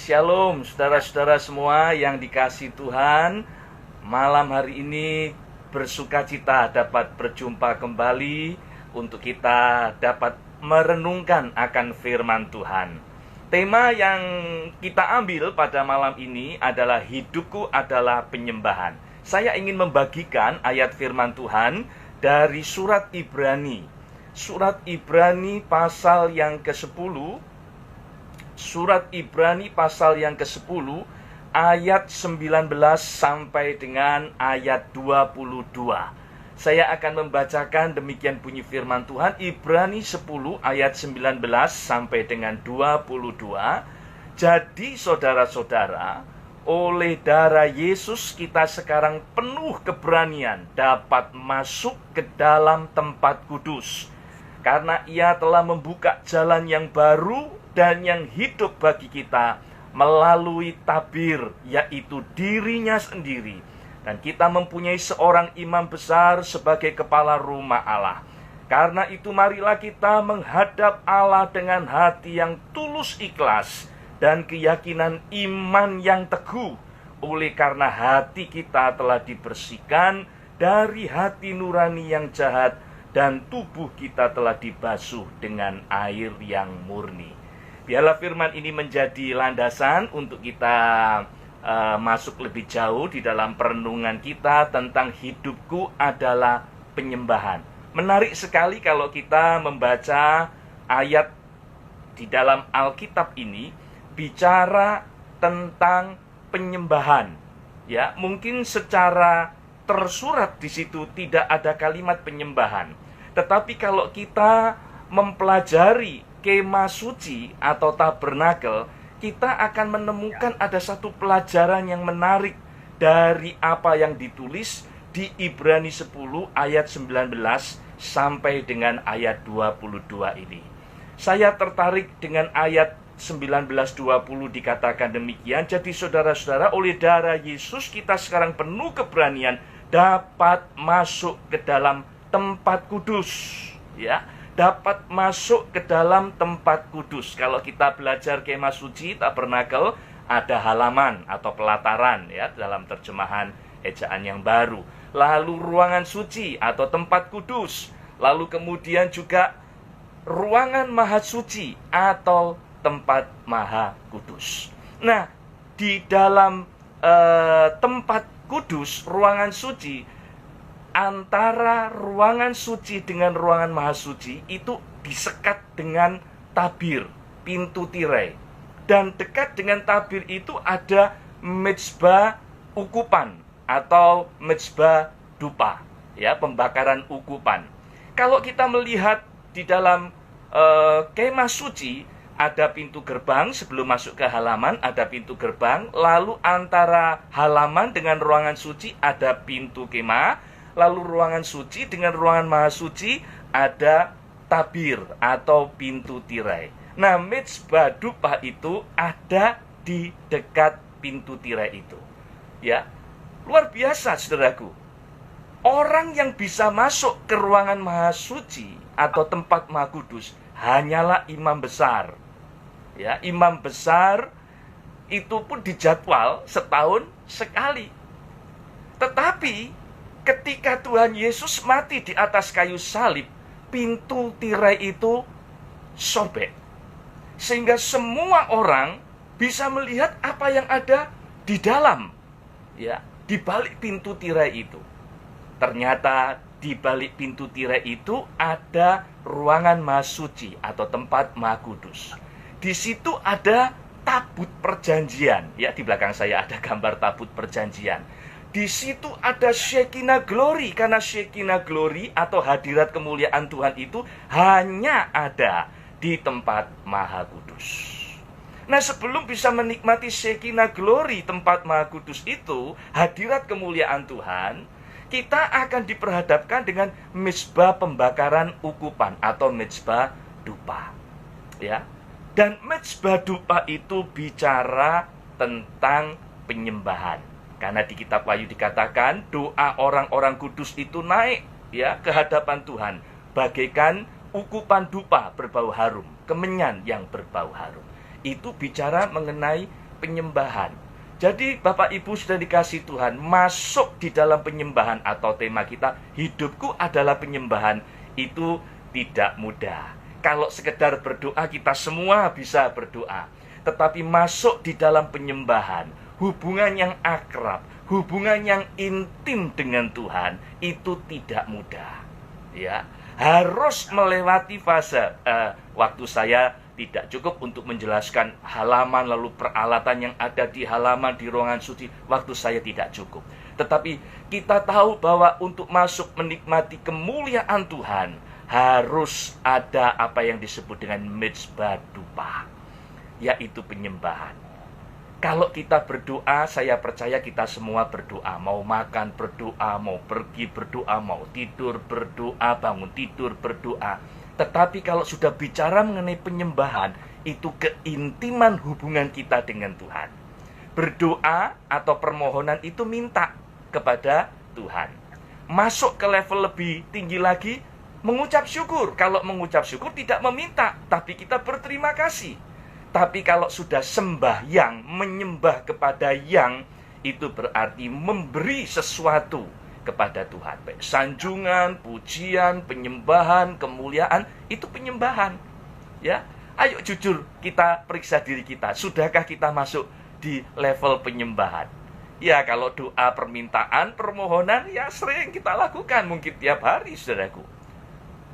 Shalom saudara-saudara semua yang dikasihi Tuhan. Malam hari ini bersukacita dapat berjumpa kembali untuk kita dapat merenungkan akan firman Tuhan. Tema yang kita ambil pada malam ini adalah hidupku adalah penyembahan. Saya ingin membagikan ayat firman Tuhan dari surat Ibrani. Surat Ibrani pasal yang ke-10. Surat Ibrani pasal yang ke-10 ayat 19 sampai dengan ayat 22. Saya akan membacakan demikian bunyi firman Tuhan. Ibrani 10 ayat 19 sampai dengan 22. Jadi saudara-saudara, oleh darah Yesus kita sekarang penuh keberanian dapat masuk ke dalam tempat kudus. Karena Ia telah membuka jalan yang baru dan yang hidup bagi kita melalui tabir, yaitu dirinya sendiri. Dan kita mempunyai seorang imam besar sebagai kepala rumah Allah. Karena itu marilah kita menghadap Allah dengan hati yang tulus ikhlas dan keyakinan iman yang teguh. Oleh karena hati kita telah dibersihkan dari hati nurani yang jahat dan tubuh kita telah dibasuh dengan air yang murni. Biarlah firman ini menjadi landasan untuk kita masuk lebih jauh di dalam perenungan kita tentang hidupku adalah penyembahan. Menarik sekali kalau kita membaca ayat di dalam Alkitab ini bicara tentang penyembahan. Ya, mungkin secara tersurat di situ tidak ada kalimat penyembahan. Tetapi kalau kita mempelajari kemah suci atau tabernakel, kita akan menemukan ada satu pelajaran yang menarik dari apa yang ditulis di Ibrani 10 ayat 19 sampai dengan ayat 22 ini. Saya tertarik dengan ayat 19-20 dikatakan demikian. Jadi saudara-saudara, oleh darah Yesus kita sekarang penuh keberanian dapat masuk ke dalam tempat kudus, ya. Dapat masuk ke dalam tempat kudus. Kalau kita belajar kemah suci, tabernakel, ada halaman atau pelataran, ya, dalam terjemahan ejaan yang baru. Lalu ruangan suci atau tempat kudus. Lalu kemudian juga ruangan maha suci atau tempat maha kudus. Nah, di dalam tempat kudus, ruangan suci, antara ruangan suci dengan ruangan maha suci itu disekat dengan tabir, pintu tirai. Dan dekat dengan tabir itu ada mezbah ukupan atau mezbah dupa, ya, pembakaran ukupan. Kalau kita melihat di dalam kemah suci, ada pintu gerbang sebelum masuk ke halaman, ada pintu gerbang. Lalu antara halaman dengan ruangan suci ada pintu kemah. Lalu ruangan suci dengan ruangan maha suci ada tabir atau pintu tirai. Nah, mezbah dupa itu ada di dekat pintu tirai itu. Ya, luar biasa saudaraku. Orang yang bisa masuk ke ruangan maha suci atau tempat maha kudus hanyalah imam besar. Ya, imam besar itu pun dijadwal setahun sekali. Tetapi ketika Tuhan Yesus mati di atas kayu salib, pintu tirai itu sobek. Sehingga semua orang bisa melihat apa yang ada di dalam, ya, di balik pintu tirai itu. Ternyata di balik pintu tirai itu ada ruangan maha suci atau tempat maha kudus. Di situ ada tabut perjanjian, ya, di belakang saya ada gambar tabut perjanjian. Di situ ada Shekinah Glory, karena Shekinah Glory atau hadirat kemuliaan Tuhan itu hanya ada di tempat maha kudus. Nah, sebelum bisa menikmati Shekinah Glory, tempat maha kudus itu, hadirat kemuliaan Tuhan, kita akan diperhadapkan dengan mezbah pembakaran ukupan atau mezbah dupa, ya. Dan mezbah dupa itu bicara tentang penyembahan. Karena di kitab Wahyu dikatakan doa orang-orang kudus itu naik, ya, ke hadapan Tuhan bagaikan ukupan dupa berbau harum, kemenyan yang berbau harum. Itu bicara mengenai penyembahan. Jadi Bapak Ibu sudah dikasih Tuhan, masuk di dalam penyembahan atau tema kita, hidupku adalah penyembahan, itu tidak mudah. Kalau sekedar berdoa, kita semua bisa berdoa. Tetapi masuk di dalam penyembahan, hubungan yang akrab, hubungan yang intim dengan Tuhan, itu tidak mudah. Ya, harus melewati fase. Waktu saya tidak cukup untuk menjelaskan halaman lalu peralatan yang ada di halaman di ruangan suci. Waktu saya tidak cukup. Tetapi kita tahu bahwa untuk masuk menikmati kemuliaan Tuhan, harus ada apa yang disebut dengan mezbah dupa, yaitu penyembahan. Kalau kita berdoa, saya percaya kita semua berdoa. Mau makan berdoa, mau pergi berdoa, mau tidur berdoa, bangun tidur berdoa. Tetapi kalau sudah bicara mengenai penyembahan, itu keintiman hubungan kita dengan Tuhan. Berdoa atau permohonan itu minta kepada Tuhan. Masuk ke level lebih tinggi lagi, mengucap syukur. Kalau mengucap syukur tidak meminta, tapi kita berterima kasih. Tapi kalau sudah sembahyang, menyembah kepada yang, itu berarti memberi sesuatu kepada Tuhan. Baik sanjungan, pujian, penyembahan, kemuliaan, itu penyembahan. Ya, ayo jujur kita periksa diri kita. Sudahkah kita masuk di level penyembahan? Ya, kalau doa permintaan, permohonan, ya sering kita lakukan. Mungkin tiap hari, saudaraku.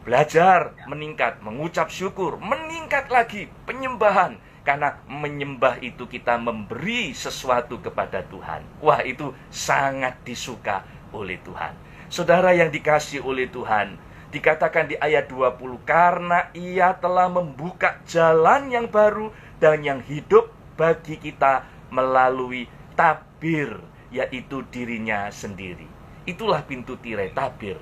Belajar, meningkat, mengucap syukur, meningkat lagi, penyembahan. Karena menyembah itu kita memberi sesuatu kepada Tuhan. Wah, itu sangat disuka oleh Tuhan. Saudara yang dikasih oleh Tuhan, dikatakan di ayat 20, karena Ia telah membuka jalan yang baru dan yang hidup bagi kita melalui tabir, yaitu dirinya sendiri. Itulah pintu tirai, tabir.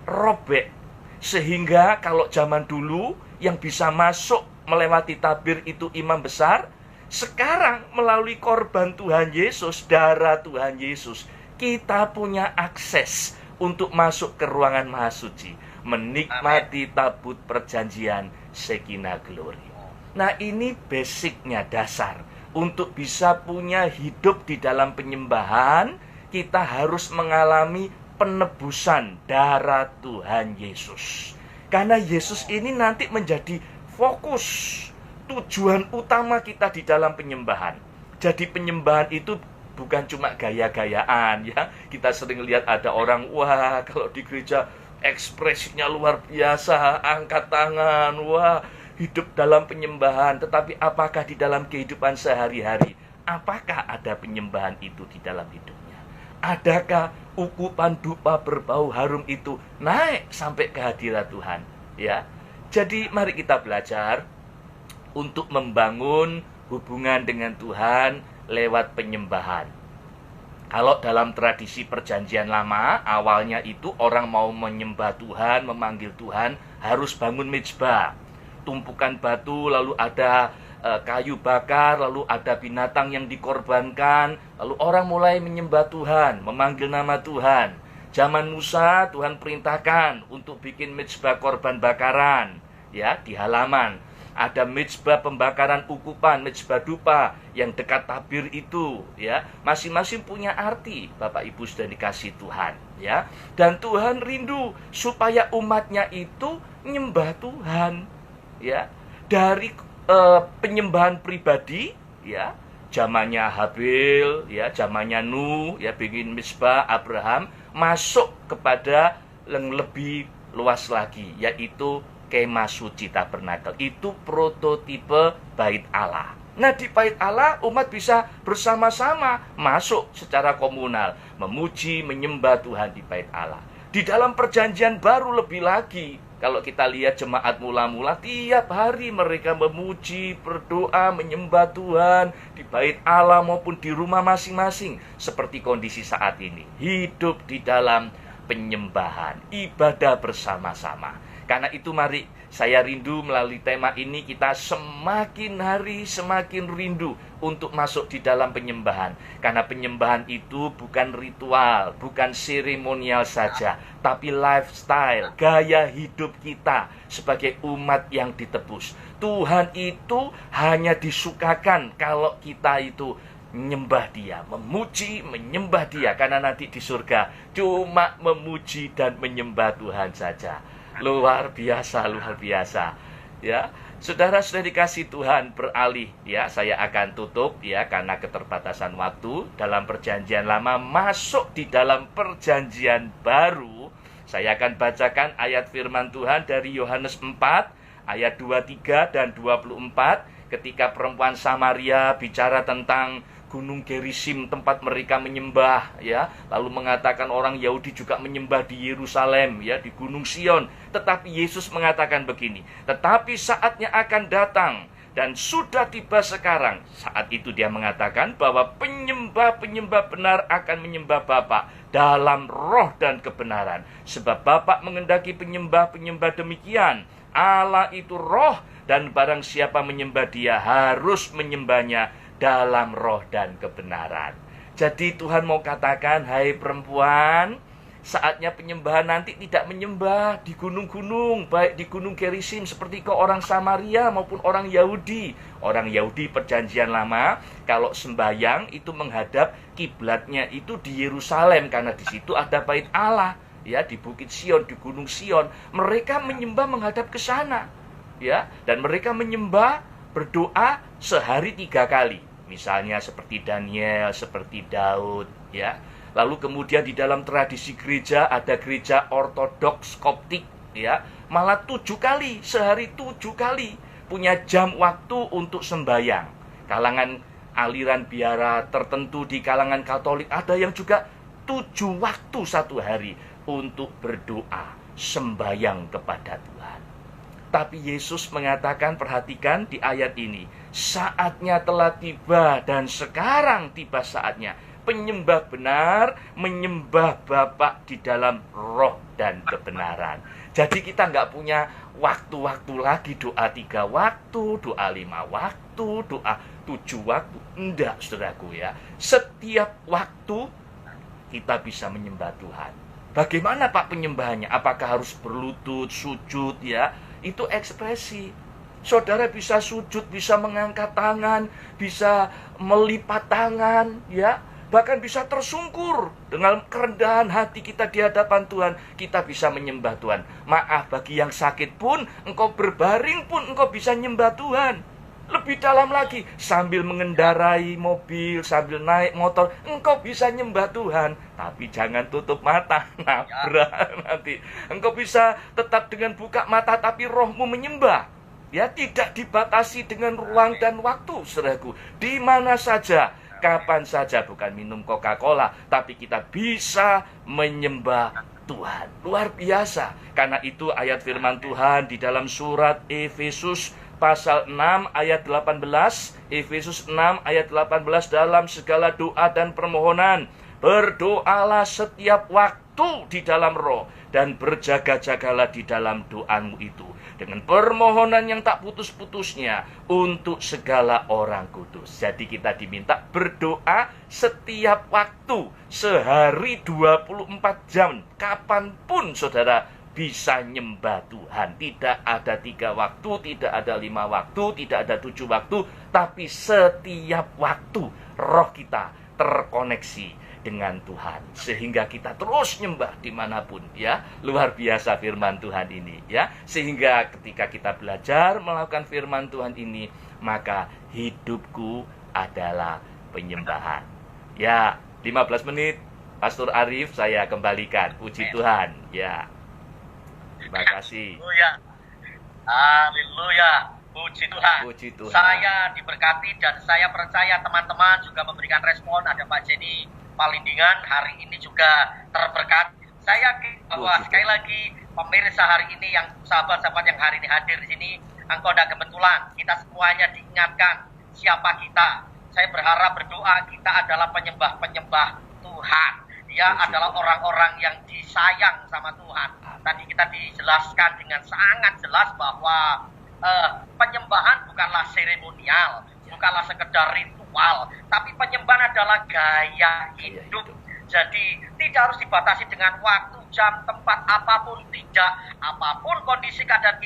Robek. Sehingga kalau zaman dulu yang bisa masuk melewati tabir itu imam besar, sekarang melalui korban Tuhan Yesus, darah Tuhan Yesus, kita punya akses untuk masuk ke ruangan maha suci, menikmati tabut perjanjian Shekinah Glory. Nah, ini basicnya, dasar. Untuk bisa punya hidup di dalam penyembahan, kita harus mengalami penebusan darah Tuhan Yesus. Karena Yesus ini nanti menjadi fokus, tujuan utama kita di dalam penyembahan. Jadi penyembahan itu bukan cuma gaya-gayaan, ya. Kita sering lihat ada orang, wah kalau di gereja ekspresinya luar biasa, angkat tangan, wah hidup dalam penyembahan. Tetapi apakah di dalam kehidupan sehari-hari, apakah ada penyembahan itu di dalam hidupnya? Adakah ukupan dupa berbau harum itu naik sampai ke hadirat Tuhan? Ya. Jadi mari kita belajar untuk membangun hubungan dengan Tuhan lewat penyembahan. Kalau dalam tradisi perjanjian lama, awalnya itu orang mau menyembah Tuhan, memanggil Tuhan, harus bangun mezbah. Tumpukan batu, lalu ada kayu bakar, lalu ada binatang yang dikorbankan, lalu orang mulai menyembah Tuhan, memanggil nama Tuhan. Zaman Musa, Tuhan perintahkan untuk bikin mezbah korban bakaran, ya, di halaman. Ada mezbah pembakaran ukupan, mezbah dupa yang dekat tabir itu, ya. Masing-masing punya arti, Bapak Ibu sudah dikasih Tuhan, ya. Dan Tuhan rindu supaya umatnya itu menyembah Tuhan, ya. Dari penyembahan pribadi, ya. Zamannya Habil, ya, zamannya Nuh, ya, bikin mezbah Abraham, masuk kepada yang lebih luas lagi, yaitu kemah suci tabernakel. Itu prototipe bait Allah. Nah, di bait Allah umat bisa bersama-sama masuk secara komunal, memuji, menyembah Tuhan di bait Allah. Di dalam perjanjian baru lebih lagi, kalau kita lihat jemaat mula-mula, tiap hari mereka memuji, berdoa, menyembah Tuhan di bait Allah maupun di rumah masing-masing. Seperti kondisi saat ini, hidup di dalam penyembahan, ibadah bersama-sama. Karena itu mari saya rindu melalui tema ini kita semakin hari semakin rindu untuk masuk di dalam penyembahan. Karena penyembahan itu bukan ritual, bukan seremonial saja, tapi lifestyle, gaya hidup kita sebagai umat yang ditebus. Tuhan itu hanya disukakan kalau kita itu menyembah Dia, memuji, menyembah Dia, karena nanti di surga cuma memuji dan menyembah Tuhan saja. Luar biasa, luar biasa. Ya, saudara sudah dikasih Tuhan, beralih ya, saya akan tutup ya karena keterbatasan waktu. Dalam perjanjian lama masuk di dalam perjanjian baru, saya akan bacakan ayat firman Tuhan dari Yohanes 4 ayat 23 dan 24, ketika perempuan Samaria bicara tentang Gunung Gerisim, tempat mereka menyembah ya, lalu mengatakan orang Yahudi juga menyembah di Yerusalem ya, di Gunung Sion. Tetapi Yesus mengatakan begini, tetapi saatnya akan datang dan sudah tiba sekarang. Saat itu Dia mengatakan bahwa penyembah-penyembah benar akan menyembah Bapa dalam roh dan kebenaran, sebab Bapa mengendaki penyembah-penyembah demikian. Allah itu roh, dan barang siapa menyembah Dia harus menyembahnya dalam roh dan kebenaran. Jadi Tuhan mau katakan, hai perempuan, saatnya penyembahan nanti tidak menyembah di gunung-gunung, baik di Gunung Gerisim seperti ke orang Samaria maupun orang Yahudi. Orang Yahudi perjanjian lama, kalau sembahyang itu menghadap kiblatnya itu di Yerusalem, karena di situ ada bait Allah ya, di Bukit Sion, di Gunung Sion. Mereka menyembah menghadap ke sana ya, dan mereka menyembah, berdoa sehari 3 kali. Misalnya seperti Daniel, seperti Daud ya. Lalu kemudian di dalam tradisi gereja ada gereja ortodoks Koptik ya, malah 7 kali, sehari 7 kali punya jam waktu untuk sembahyang. Kalangan aliran biara tertentu di kalangan Katolik ada yang juga 7 waktu satu hari untuk berdoa, sembahyang kepada Tuhan. Tapi Yesus mengatakan, perhatikan di ayat ini, saatnya telah tiba dan sekarang tiba saatnya. Penyembah benar menyembah Bapa di dalam roh dan kebenaran. Jadi kita nggak punya waktu-waktu lagi doa 3 waktu, doa 5 waktu, doa 7 waktu. Enggak, saudaraku ya. Setiap waktu kita bisa menyembah Tuhan. Bagaimana Pak penyembahannya? Apakah harus berlutut, sujud ya? Itu ekspresi. Saudara bisa sujud, bisa mengangkat tangan, bisa melipat tangan ya, bahkan bisa tersungkur. Dengan kerendahan hati kita di hadapan Tuhan, kita bisa menyembah Tuhan. Maaf, bagi yang sakit pun, engkau berbaring pun engkau bisa nyembah Tuhan. Lebih dalam lagi, sambil mengendarai mobil, sambil naik motor, engkau bisa nyembah Tuhan. Tapi jangan tutup mata, nabrak nanti. Engkau bisa tetap dengan buka mata, tapi rohmu menyembah. Ya, tidak dibatasi dengan ruang dan waktu, saudaraku. Di mana saja, kapan saja, bukan minum Coca-Cola, tapi kita bisa menyembah Tuhan. Luar biasa. Karena itu ayat firman Tuhan di dalam surat Efesus pasal 6 ayat 18, Efesus 6 ayat 18, dalam segala doa dan permohonan berdoalah setiap waktu di dalam roh, dan berjaga-jagalah di dalam doamu itu dengan permohonan yang tak putus-putusnya untuk segala orang kudus. Jadi kita diminta berdoa setiap waktu, sehari 24 jam, kapanpun saudara bisa nyembah Tuhan. Tidak ada 3 waktu, tidak ada 5 waktu, tidak ada 7 waktu, tapi setiap waktu roh kita terkoneksi dengan Tuhan, sehingga kita terus nyembah dimanapun ya. Luar biasa firman Tuhan ini ya. Sehingga ketika kita belajar melakukan firman Tuhan ini, maka hidupku adalah penyembahan ya. 15 menit Pastor Arif saya kembalikan. Puji Tuhan ya. Terima kasih. Haleluya. Puji Tuhan. Puji Tuhan. Saya diberkati dan saya percaya teman-teman juga memberikan respon. Ada Pak Jenny Palindingan hari ini juga terberkat. Saya yakin bahwa sekali lagi pemirsa hari ini, yang sahabat-sahabat yang hari ini hadir di sini, engkau tidak kebetulan. Kita semuanya diingatkan siapa kita. Saya berharap berdoa kita adalah penyembah-penyembah Tuhan. Dia adalah orang-orang yang disayang sama Tuhan. Tadi kita dijelaskan dengan sangat jelas bahwa penyembahan bukanlah seremonial, bukanlah sekedar ritual, tapi penyembahan adalah gaya hidup. Jadi tidak harus dibatasi dengan waktu, jam, tempat, apapun, tidak. Apapun kondisi keadaan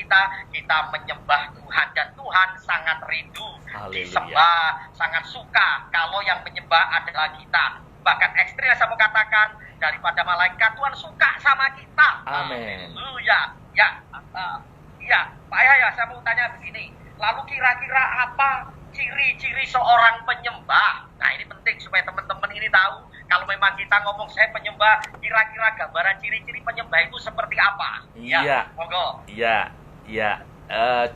kita menyembah Tuhan. Dan Tuhan sangat rindu disembah, sangat suka kalau yang menyembah adalah kita. Bahkan ekstrim saya mau katakan, daripada malaikat Tuhan suka sama kita. Amin. Ya, Pak Yahya, saya mau tanya begini. Lalu kira-kira apa ciri-ciri seorang penyembah? Nah, ini penting supaya teman-teman ini tahu. Kalau memang kita ngomong saya penyembah, kira-kira gambaran ciri-ciri penyembah itu seperti apa? Iya. Ya, monggo. Iya.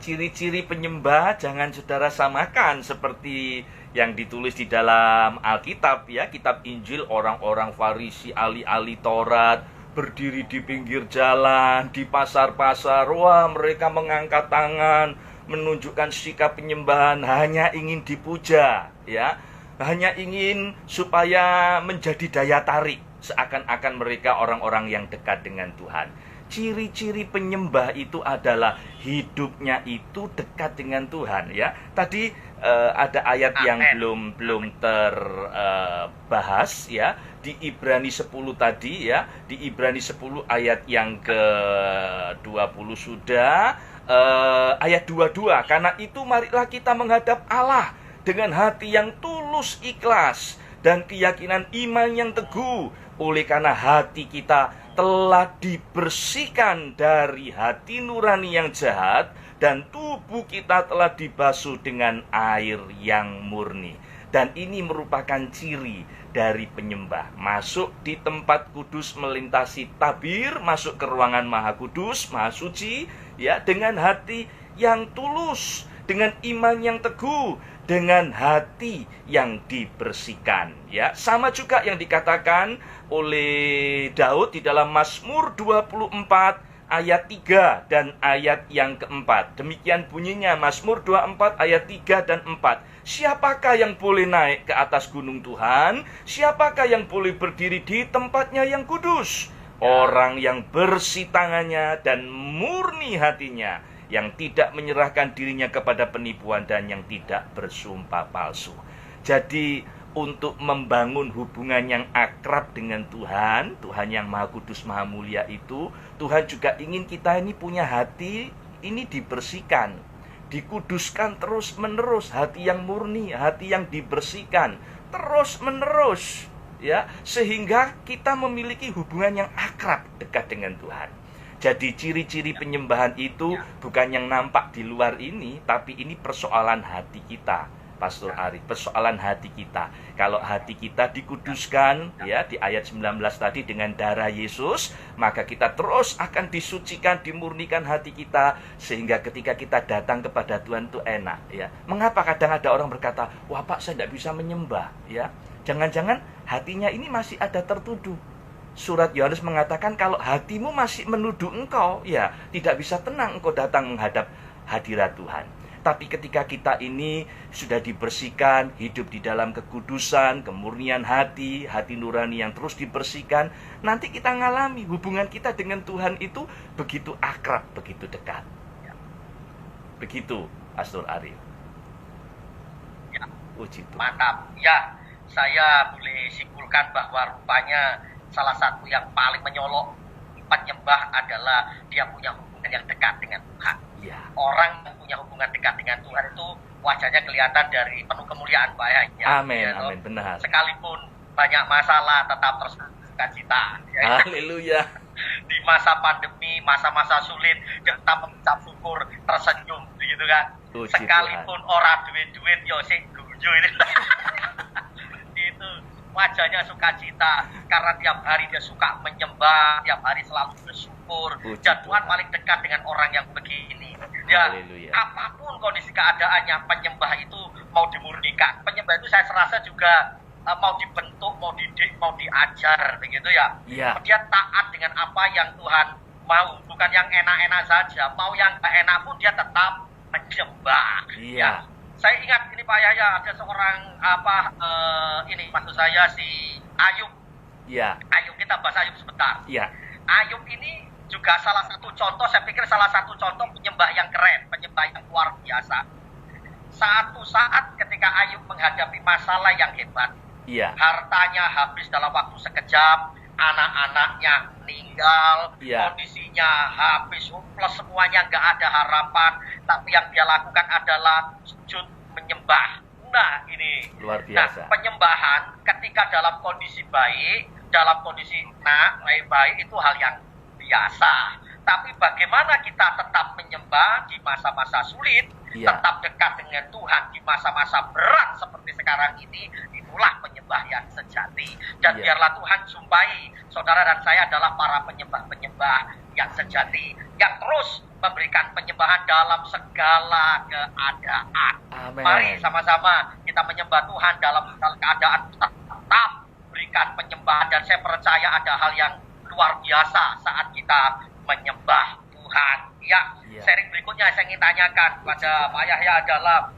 Ciri-ciri penyembah jangan saudara samakan seperti yang ditulis di dalam Alkitab ya, kitab Injil. Orang-orang Farisi, ahli-ahli Taurat berdiri di pinggir jalan, di pasar-pasar. Wah, mereka mengangkat tangan, menunjukkan sikap penyembahan, hanya ingin dipuja ya, hanya ingin supaya menjadi daya tarik, seakan-akan mereka orang-orang yang dekat dengan Tuhan. Ciri-ciri penyembah itu adalah hidupnya itu dekat dengan Tuhan ya. Tadi ada ayat yang belum terbahas ya, di Ibrani 10 tadi ya, di Ibrani 10 ayat yang ke-20 sudah, ayat 22, karena itu marilah kita menghadap Allah dengan hati yang tulus ikhlas dan keyakinan iman yang teguh, oleh karena hati kita telah dibersihkan dari hati nurani yang jahat dan tubuh kita telah dibasuh dengan air yang murni. Dan ini merupakan ciri dari penyembah. Masuk di tempat kudus, melintasi tabir, masuk ke ruangan maha kudus, maha suci ya, dengan hati yang tulus, dengan iman yang teguh, dengan hati yang dibersihkan ya. Sama juga yang dikatakan oleh Daud di dalam Mazmur 24 ayat 3 dan ayat yang keempat. Demikian bunyinya Mazmur 24 ayat 3 dan 4. Siapakah yang boleh naik ke atas gunung Tuhan? Siapakah yang boleh berdiri di tempatnya yang kudus? Orang yang bersih tangannya dan murni hatinya, yang tidak menyerahkan dirinya kepada penipuan dan yang tidak bersumpah palsu. Jadi untuk membangun hubungan yang akrab dengan Tuhan, Tuhan yang Maha Kudus, Maha Mulia itu, Tuhan juga ingin kita ini punya hati ini dibersihkan, dikuduskan terus menerus, hati yang murni, hati yang dibersihkan terus menerus ya, sehingga kita memiliki hubungan yang akrab dekat dengan Tuhan. Jadi ciri-ciri penyembahan itu bukan yang nampak di luar ini, tapi ini persoalan hati kita, Pastor Ari, persoalan hati kita. Kalau hati kita dikuduskan ya di ayat 19 tadi dengan darah Yesus, maka kita terus akan disucikan, dimurnikan hati kita, sehingga ketika kita datang kepada Tuhan itu enak ya. Mengapa kadang ada orang berkata, "Wah, Pak, saya tidak bisa menyembah." Ya, jangan-jangan hatinya ini masih ada tertuduh. Surat Yohanes mengatakan kalau hatimu masih menuduh engkau, ya tidak bisa tenang engkau datang menghadap hadirat Tuhan. Tapi ketika kita ini sudah dibersihkan, hidup di dalam kekudusan, kemurnian hati, hati nurani yang terus dibersihkan, nanti kita ngalami hubungan kita dengan Tuhan itu begitu akrab, begitu dekat. Begitu, Pastor Arif. Ya. Puji Tuhan. Mantap. Ya, saya boleh simpulkan bahwa rupanya salah satu yang paling menyolok penyembah adalah dia punya hubungan yang dekat dengan Tuhan. Ya. Orang yang punya hubungan dekat dengan Tuhan itu wajahnya kelihatan dari penuh kemuliaan, Pak ya. Amin, ya, amin, benar. Sekalipun banyak masalah tetap terus sukacita. Ya. Haleluya. Di masa pandemi, masa-masa sulit, kita mengucap syukur, tersenyum, gitu kan. Puji Sekalipun Tuhan. orang duit-duit, yo sing guyu ini. Itu wajahnya sukacita karena tiap hari dia suka menyembah, tiap hari selalu bersyukur. Dan Tuhan paling dekat dengan orang yang begini. Ya, Haleluya. apapun kondisi keadaannya, penyembah itu mau dimurnikan. Penyembah itu saya serasa juga mau dibentuk, mau didik, mau diajar, begitu ya. Ya. Dia taat dengan apa yang Tuhan mau, bukan yang enak-enak saja. Mau yang tak enak pun dia tetap menyembah. Iya. Saya ingat ini Pak Yahya, ada seorang ini maksud saya si Ayub. Iya. Ayub, kita bahas Ayub sebentar. Iya. Ayub ini juga salah satu contoh, saya pikir salah satu contoh penyembah yang keren, penyembah yang luar biasa. Satu saat ketika Ayub menghadapi masalah yang hebat, Iya. Hartanya habis dalam waktu sekejap, anak-anaknya meninggal, Iya. kondisinya habis, plus semuanya nggak ada harapan, tapi yang dia lakukan adalah sujud menyembah. Nah, ini. Luar Nah, biasa. penyembahan ketika dalam kondisi baik, dalam kondisi baik itu hal yang biasa. Tapi bagaimana kita tetap menyembah di masa-masa sulit, Iya. tetap dekat dengan Tuhan di masa-masa berat seperti sekarang ini, itulah penyembah yang sejati. Dan Iya. biarlah Tuhan jumpai saudara dan saya adalah para penyembah-penyembah yang sejati, yang terus memberikan penyembahan dalam segala keadaan. Amin. Mari sama-sama kita menyembah Tuhan dalam segala keadaan, tetap berikan penyembahan. Dan saya percaya ada hal yang luar biasa saat kita menyembah Tuhan. Ya, Iya. sharing berikutnya saya ingin tanyakan kepada Pak Yahya adalah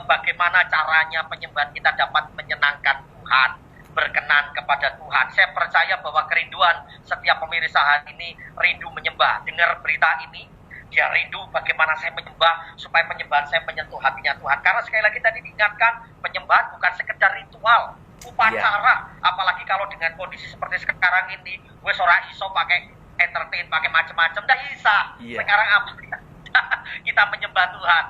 bagaimana caranya penyembahan kita dapat menyenangkan Tuhan, berkenan kepada Tuhan. Saya percaya bahwa kerinduan setiap pemirsa hari ini rindu menyembah. Dengar berita ini, dia rindu bagaimana saya menyembah supaya penyembahan saya menyentuh hatinya Tuhan. Karena sekali lagi tadi diingatkan, penyembahan bukan sekedar ritual, upacara. Apalagi kalau dengan kondisi seperti sekarang ini, wes ora iso pakai entertain, pakai macam-macam, dah bisa. Iya. Sekarang apa? Kita menyembah Tuhan.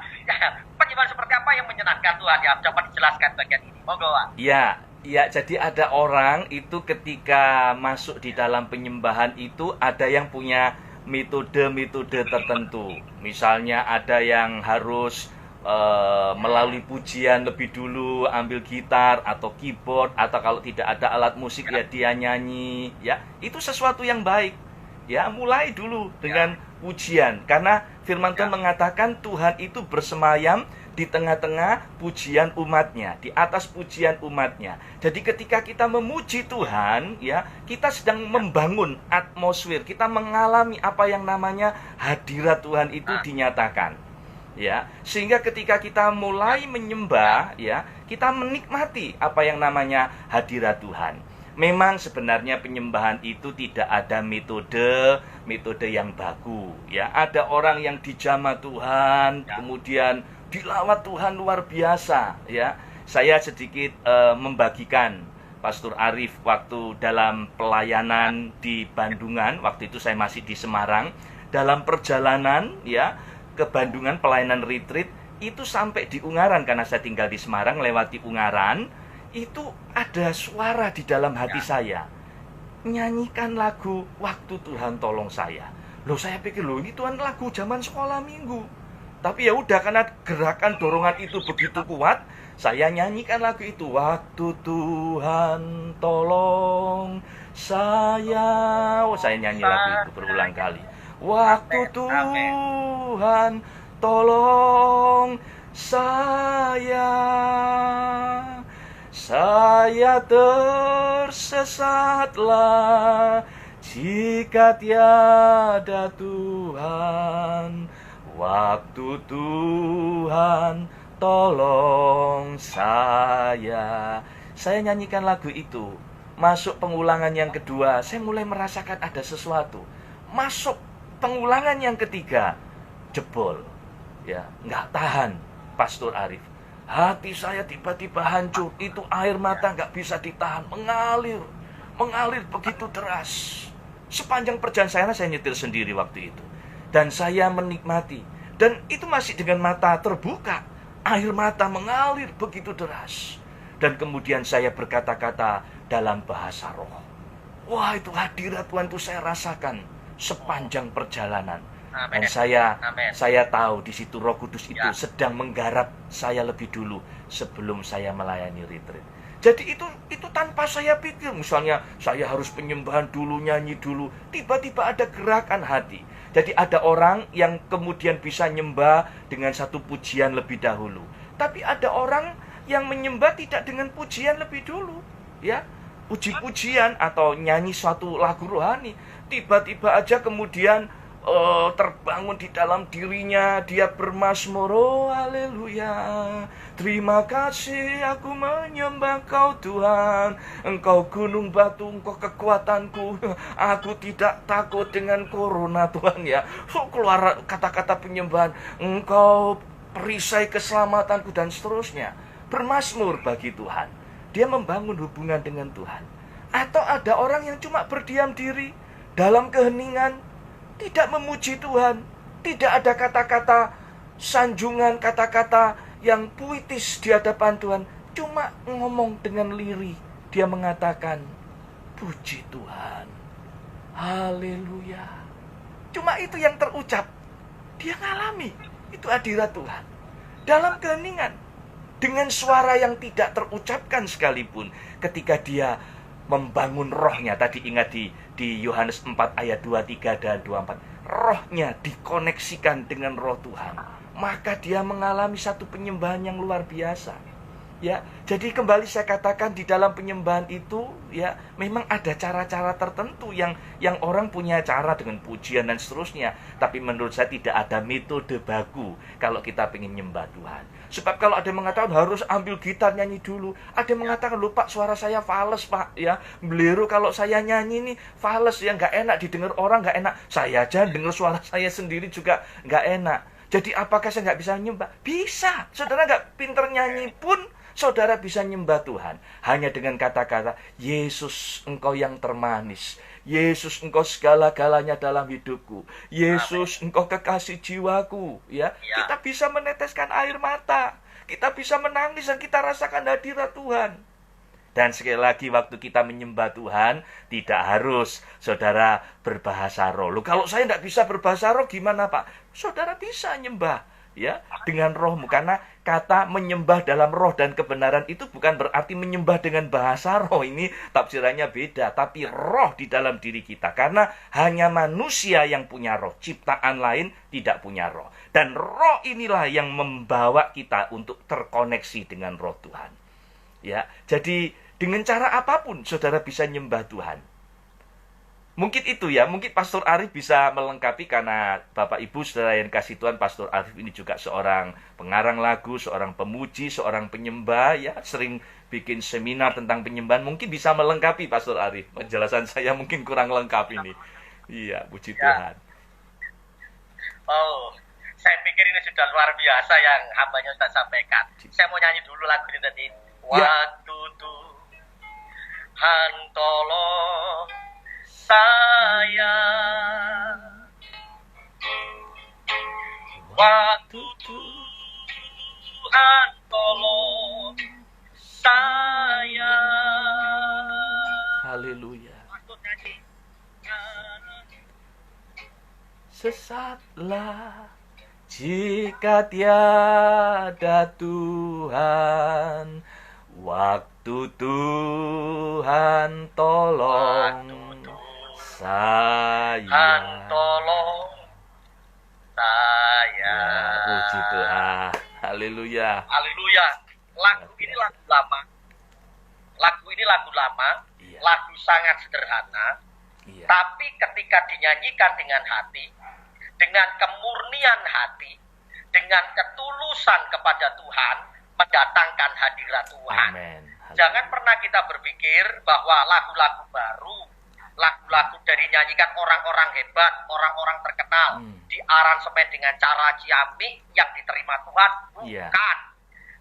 Penyembahan seperti apa yang menyenangkan Tuhan? Ya, dapat dijelaskan bagian ini. Monggo, Pak. Ya, ya, jadi ada orang itu ketika masuk di dalam penyembahan itu ada yang punya metode-metode tertentu. Misalnya ada yang harus melalui pujian lebih dulu, ambil gitar atau keyboard, atau kalau tidak ada alat musik ya dia nyanyi, ya. Itu sesuatu yang baik. Ya, mulai dulu dengan pujian, karena firman Tuhan mengatakan Tuhan itu bersemayam di tengah-tengah pujian umatnya, di atas pujian umatnya. Jadi ketika kita memuji Tuhan, ya, kita sedang membangun atmosfer, kita mengalami apa yang namanya hadirat Tuhan itu dinyatakan. Ya, sehingga ketika kita mulai menyembah, ya, kita menikmati apa yang namanya hadirat Tuhan. Memang sebenarnya penyembahan itu tidak ada metode yang baku, ya. Ada orang yang dijamah Tuhan, kemudian dilawat Tuhan luar biasa, ya. Saya sedikit membagikan Pastor Arif waktu dalam pelayanan di Bandungan, waktu itu saya masih di Semarang, dalam perjalanan, ya, ke Bandungan pelayanan retreat itu sampai di Ungaran, karena saya tinggal di Semarang, lewati Ungaran itu ada suara di dalam hati saya, nyanyikan lagu Waktu Tuhan Tolong Saya. Loh, saya pikir loh ini Tuhan lagu zaman sekolah minggu. Tapi ya udah, karena gerakan dorongan itu begitu kuat, saya nyanyikan lagu itu, Waktu Tuhan Tolong Saya. Oh, saya nyanyi lagu itu berulang kali. Waktu Tuhan tolong saya tersesatlah jika tiada Tuhan. Waktu Tuhan tolong saya. Saya nyanyikan lagu itu. Masuk pengulangan yang kedua, saya mulai merasakan ada sesuatu. Masuk pengulangan yang ketiga, jebol, ya, nggak tahan, Pastor Arif. Hati saya tiba-tiba hancur, itu air mata nggak bisa ditahan, mengalir begitu deras. Sepanjang perjalanan saya nyetir sendiri waktu itu, dan saya menikmati, dan itu masih dengan mata terbuka, air mata mengalir begitu deras, dan kemudian saya berkata-kata dalam bahasa roh. Wah, itu hadirat Tuhan itu saya rasakan sepanjang perjalanan. Amen. Dan saya Amen. tahu di situ Roh Kudus itu sedang menggarap saya lebih dulu sebelum saya melayani retreat. Jadi itu tanpa saya pikir, misalnya saya harus penyembahan dulu, nyanyi dulu, tiba-tiba ada gerakan hati. Jadi ada orang yang kemudian bisa nyembah dengan satu pujian lebih dahulu. Tapi ada orang yang menyembah tidak dengan pujian lebih dulu, ya. Puji-pujian atau nyanyi suatu lagu rohani, tiba-tiba aja kemudian terbangun di dalam dirinya, dia bermazmur, oh haleluya, terima kasih aku menyembah Kau Tuhan, Engkau gunung batu, Engkau kekuatanku, aku tidak takut dengan corona Tuhan, ya. So, keluar kata-kata penyembahan, Engkau perisai keselamatanku, dan seterusnya. Bermazmur bagi Tuhan. dia membangun hubungan dengan Tuhan. Atau ada orang yang cuma berdiam diri dalam keheningan, tidak memuji Tuhan, tidak ada kata-kata sanjungan, kata-kata yang puitis di hadapan Tuhan, cuma ngomong dengan lirih. Dia mengatakan, puji Tuhan, haleluya. Cuma itu yang terucap. Dia ngalami, itu hadirat Tuhan. Dalam keheningan, dengan suara yang tidak terucapkan sekalipun, ketika dia membangun rohnya. Tadi ingat di Yohanes 4 ayat 23 dan 24. Rohnya dikoneksikan dengan roh Tuhan. Maka dia mengalami satu penyembahan yang luar biasa. Ya, jadi kembali saya katakan di dalam penyembahan itu ya memang ada cara-cara tertentu yang orang punya cara dengan pujian dan seterusnya. Tapi menurut saya tidak ada metode baku kalau kita ingin nyembah Tuhan. Sebab kalau ada yang mengatakan harus ambil gitar nyanyi dulu, ada yang mengatakan loh Pak suara saya fales Pak ya, beliau kalau saya nyanyi nih fales ya, nggak enak didengar orang, nggak enak. Saya aja dengar suara saya sendiri juga nggak enak. Jadi apakah saya nggak bisa nyembah? Bisa. Saudara nggak pinter nyanyi pun saudara bisa nyembah Tuhan. Hanya dengan kata-kata, Yesus engkau yang termanis. Yesus engkau segala-galanya dalam hidupku. Yesus engkau kekasih jiwaku. Ya, kita bisa meneteskan air mata. Kita bisa menangis dan kita rasakan hadirat Tuhan. Dan sekali lagi waktu kita menyembah Tuhan, tidak harus saudara berbahasa roh. Loh, kalau saya tidak bisa berbahasa roh gimana Pak? Saudara bisa nyembah ya dengan rohmu, karena kata menyembah dalam roh dan kebenaran itu bukan berarti menyembah dengan bahasa roh. Ini tafsirannya beda, tapi roh di dalam diri kita, karena hanya manusia yang punya roh, ciptaan lain tidak punya roh, dan roh inilah yang membawa kita untuk terkoneksi dengan roh Tuhan ya. Jadi dengan cara apapun saudara bisa nyembah Tuhan. Mungkin itu ya, mungkin Pastor Arif bisa melengkapi, karena Bapak Ibu saudara yang kasih Tuhan, Pastor Arif ini juga seorang pengarang lagu, seorang pemuji, seorang penyembah ya, sering bikin seminar tentang penyembahan. Mungkin bisa melengkapi Pastor Arif. Penjelasan saya mungkin kurang lengkap ini. Iya, puji Tuhan. Oh, saya pikir ini sudah luar biasa yang hambanya sudah sampaikan. Saya mau nyanyi dulu lagu ini tadi. Waktu Tuhan tolong saya, waktu Tuhan tolong saya. Haleluya. Sesatlah jika tiada Tuhan, waktu Tuhan tolong saya. Tolong saya. Ya, puji Tuhan. Haleluya. Haleluya. Lagu ini lagu lama. Lagu ini lagu lama. Iya. Lagu sangat sederhana. Iya. Tapi ketika dinyanyikan dengan hati, dengan kemurnian hati, dengan ketulusan kepada Tuhan, mendatangkan hadirat Tuhan. Amen. Jangan pernah kita berpikir bahwa lagu-lagu baru, lagu-lagu dari nyanyikan orang-orang hebat, orang-orang terkenal, di aransemen dengan cara ciamik yang diterima Tuhan. Bukan.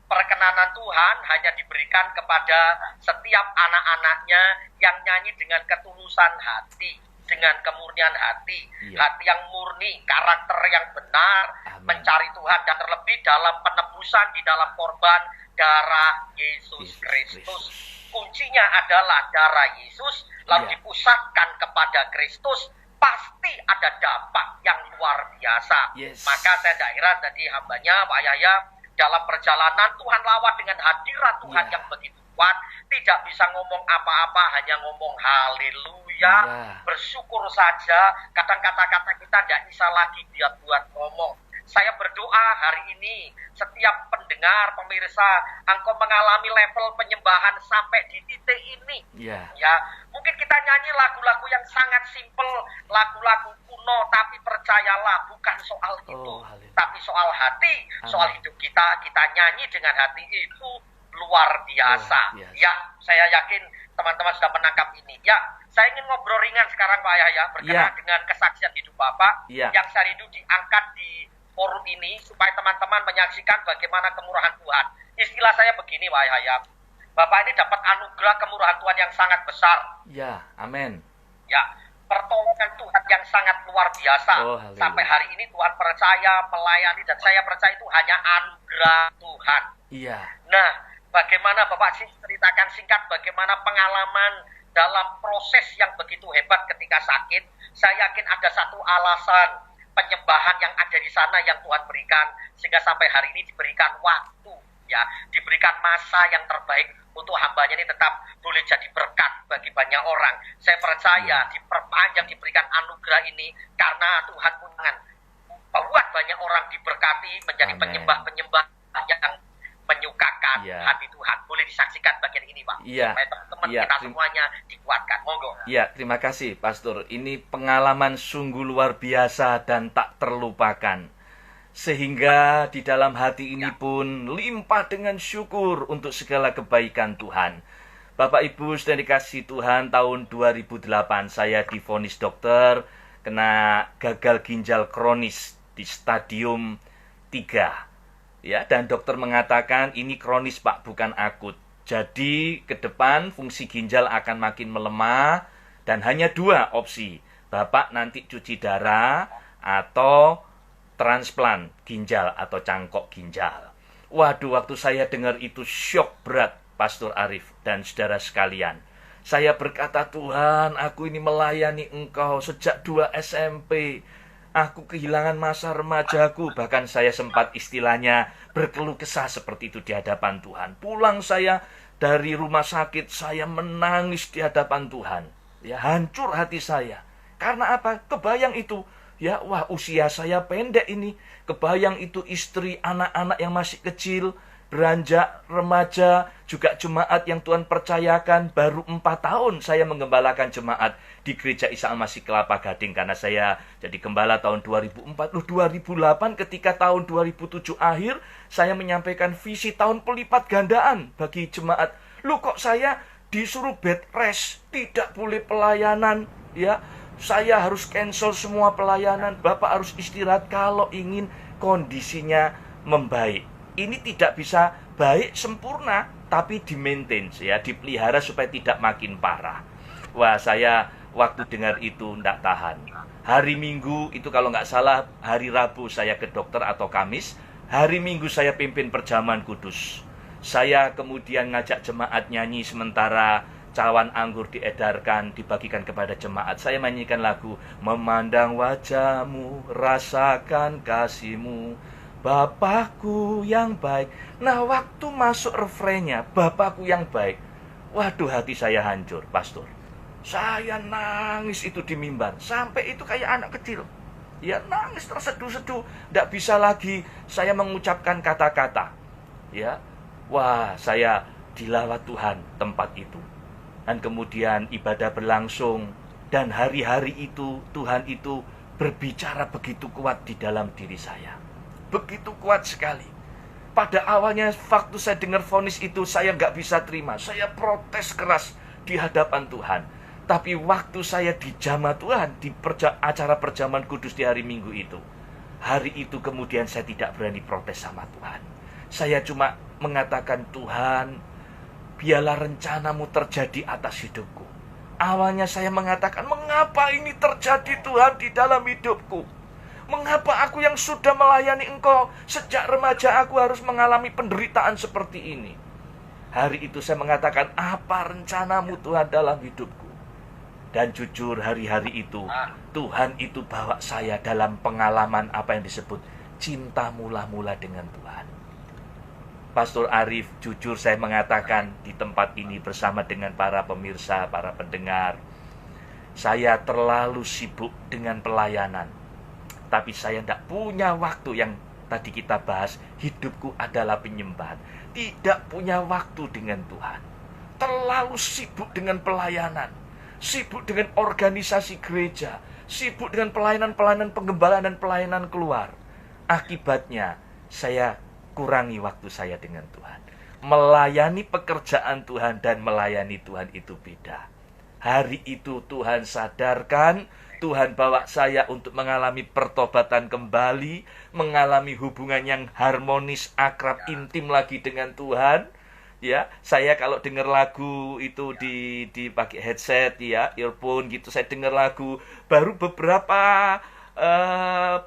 Perkenanan Tuhan hanya diberikan kepada setiap anak-anaknya yang nyanyi dengan ketulusan hati, dengan kemurnian hati, hati yang murni, karakter yang benar, mencari Tuhan, dan terlebih dalam penebusan di dalam korban darah Yesus Kristus. Kuncinya adalah darah Yesus, lalu dipusatkan kepada Kristus, pasti ada dampak yang luar biasa. Maka saya tidak heran tadi hambanya Pak Yahya, dalam perjalanan Tuhan lawat dengan hadirat Tuhan yang begitu kuat, tidak bisa ngomong apa-apa, hanya ngomong haleluya, bersyukur saja. Kadang kata-kata kita tidak bisa lagi dia buat ngomong. Saya berdoa hari ini setiap pendengar, pemirsa, engkau mengalami level penyembahan sampai di titik ini. Ya, mungkin kita nyanyi lagu-lagu yang sangat simpel, lagu-lagu kuno, tapi percayalah bukan soal itu, tapi soal hati, soal hidup kita. Kita nyanyi dengan hati itu luar biasa. Ya, saya yakin teman-teman sudah menangkap ini. Ya, saya ingin ngobrol ringan sekarang Pak Yahya berkenaan dengan kesaksian hidup Bapak yang saya rindu diangkat di forum ini supaya teman-teman menyaksikan bagaimana kemurahan Tuhan. Istilah saya begini Pak Yahya, Bapak ini dapat anugerah kemurahan Tuhan yang sangat besar. Ya, amin. Ya, pertolongan Tuhan yang sangat luar biasa. Oh, haleluya. Sampai hari ini Tuhan percaya melayani, dan saya percaya itu hanya anugerah Tuhan. Iya. Nah, bagaimana Bapak ceritakan singkat bagaimana pengalaman dalam proses yang begitu hebat ketika sakit? Saya yakin ada satu alasan penyembahan yang ada di sana yang Tuhan berikan, sehingga sampai hari ini diberikan waktu, ya, diberikan masa yang terbaik untuk hambanya ini tetap boleh jadi berkat bagi banyak orang. Saya percaya diperpanjang, diberikan anugerah ini karena Tuhan punya buat banyak orang diberkati menjadi Amen. penyembah-penyembah yang menyukakan Ya. hati Tuhan. Boleh disaksikan bagian ini, Pak. Iya. Supaya teman-teman Iya, kita semuanya dikuatkan. Monggo. Ya, terima kasih Pastor. Ini pengalaman sungguh luar biasa dan tak terlupakan. Sehingga di dalam hati ini pun limpah dengan syukur untuk segala kebaikan Tuhan. Bapak Ibu sudah dikasih Tuhan, tahun 2008 saya divonis dokter kena gagal ginjal kronis di stadium 3. Ya, dan dokter mengatakan ini kronis Pak, bukan akut. Jadi ke depan fungsi ginjal akan makin melemah dan hanya 2 opsi. Bapak nanti cuci darah atau transplant ginjal atau cangkok ginjal. Waduh, waktu saya dengar itu syok berat, Pastor Arif dan saudara sekalian. Saya berkata, Tuhan, aku ini melayani Engkau sejak 2 SMP. Aku kehilangan masa remajaku, bahkan saya sempat istilahnya berkeluh kesah seperti itu di hadapan Tuhan. Pulang saya dari rumah sakit, saya menangis di hadapan Tuhan. Ya, hancur hati saya. Karena apa? Kebayang itu. Ya, wah, usia saya pendek ini. Kebayang itu istri, anak-anak yang masih kecil, beranjak remaja, juga jemaat yang Tuhan percayakan. Baru 4 tahun saya menggembalakan jemaat di Gereja Isa Al-Masih Kelapa Gading. Karena saya jadi gembala tahun 2004. 2008 ketika tahun 2007 akhir, saya menyampaikan visi tahun pelipat gandaan bagi jemaat. Loh, kok saya disuruh bed rest, tidak boleh pelayanan, ya. Saya harus cancel semua pelayanan. Bapak harus istirahat kalau ingin kondisinya membaik. Ini tidak bisa baik sempurna, tapi di-maintain, ya, dipelihara supaya tidak makin parah. Wah, saya waktu dengar itu tidak tahan. Hari Minggu itu kalau nggak salah, hari Rabu saya ke dokter atau Kamis. Hari Minggu saya pimpin perjamuan kudus. Saya kemudian ngajak jemaat nyanyi sementara cawan anggur diedarkan, dibagikan kepada jemaat. Saya menyanyikan lagu Memandang wajahmu, rasakan kasihmu, Bapakku yang baik. Nah, waktu masuk refrennya, Bapakku yang baik, waduh, hati saya hancur, Pastor. Saya nangis itu di mimbar, sampai itu kayak anak kecil. Ya, nangis terseduh-seduh, tidak bisa lagi saya mengucapkan kata-kata. Ya, wah, saya dilawat Tuhan tempat itu. Dan kemudian ibadah berlangsung. Dan hari-hari itu Tuhan itu berbicara begitu kuat di dalam diri saya. Begitu kuat sekali. Pada awalnya waktu saya dengar vonis itu, saya nggak bisa terima. Saya protes keras di hadapan Tuhan. Tapi waktu saya dijamah Tuhan di acara perjamuan kudus di hari Minggu itu, hari itu kemudian saya tidak berani protes sama Tuhan. Saya cuma mengatakan, Tuhan, biarlah rencanamu terjadi atas hidupku. Awalnya saya mengatakan, mengapa ini terjadi Tuhan di dalam hidupku? Mengapa aku yang sudah melayani Engkau sejak remaja aku harus mengalami penderitaan seperti ini? Hari itu saya mengatakan, apa rencanamu Tuhan dalam hidupku? Dan jujur hari-hari itu, Tuhan itu bawa saya dalam pengalaman apa yang disebut cinta mula-mula dengan Tuhan. Pastor Arif, jujur saya mengatakan di tempat ini bersama dengan para pemirsa, para pendengar, saya terlalu sibuk dengan pelayanan. Tapi saya tidak punya waktu yang tadi kita bahas, hidupku adalah penyembahan. Tidak punya waktu dengan Tuhan. Terlalu sibuk dengan pelayanan, sibuk dengan organisasi gereja, sibuk dengan pelayanan-pelayanan penggembalaan dan pelayanan keluar. Akibatnya, saya kurangi waktu saya dengan Tuhan. Melayani pekerjaan Tuhan dan melayani Tuhan itu beda. Hari itu Tuhan sadarkan, Tuhan bawa saya untuk mengalami pertobatan kembali, mengalami hubungan yang harmonis, akrab, intim lagi dengan Tuhan. Ya, saya kalau dengar lagu itu di pakai headset ya, earphone gitu, saya dengar lagu, baru beberapa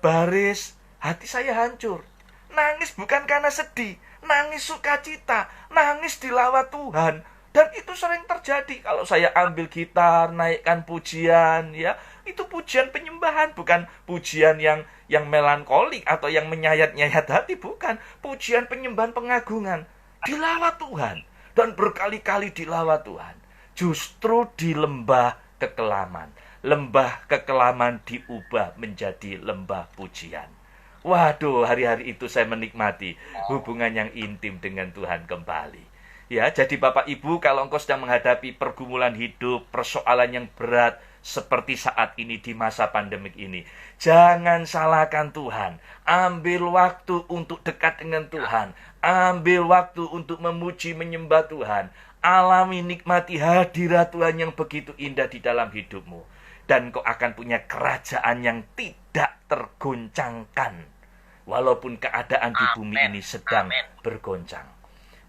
baris hati saya hancur. Nangis bukan karena sedih, nangis sukacita, nangis dilawat Tuhan. Dan itu sering terjadi kalau saya ambil gitar, naikkan pujian ya. Itu pujian penyembahan, bukan pujian yang melankolik atau yang menyayat-nyayat hati, bukan. Pujian penyembahan pengagungan. Dilawat Tuhan dan berkali-kali dilawat Tuhan. Justru di lembah kekelaman. Lembah kekelaman diubah menjadi lembah pujian. Waduh, hari-hari itu saya menikmati hubungan yang intim dengan Tuhan kembali. Ya, jadi Bapak Ibu, kalau engkau sedang menghadapi pergumulan hidup, persoalan yang berat seperti saat ini di masa pandemik ini, jangan salahkan Tuhan. Ambil waktu untuk dekat dengan Tuhan. Ambil waktu untuk memuji, menyembah Tuhan. Alami, nikmati hadirat Tuhan yang begitu indah di dalam hidupmu. Dan kau akan punya kerajaan yang tidak tergoncangkan. Walaupun keadaan di bumi ini sedang bergoncang.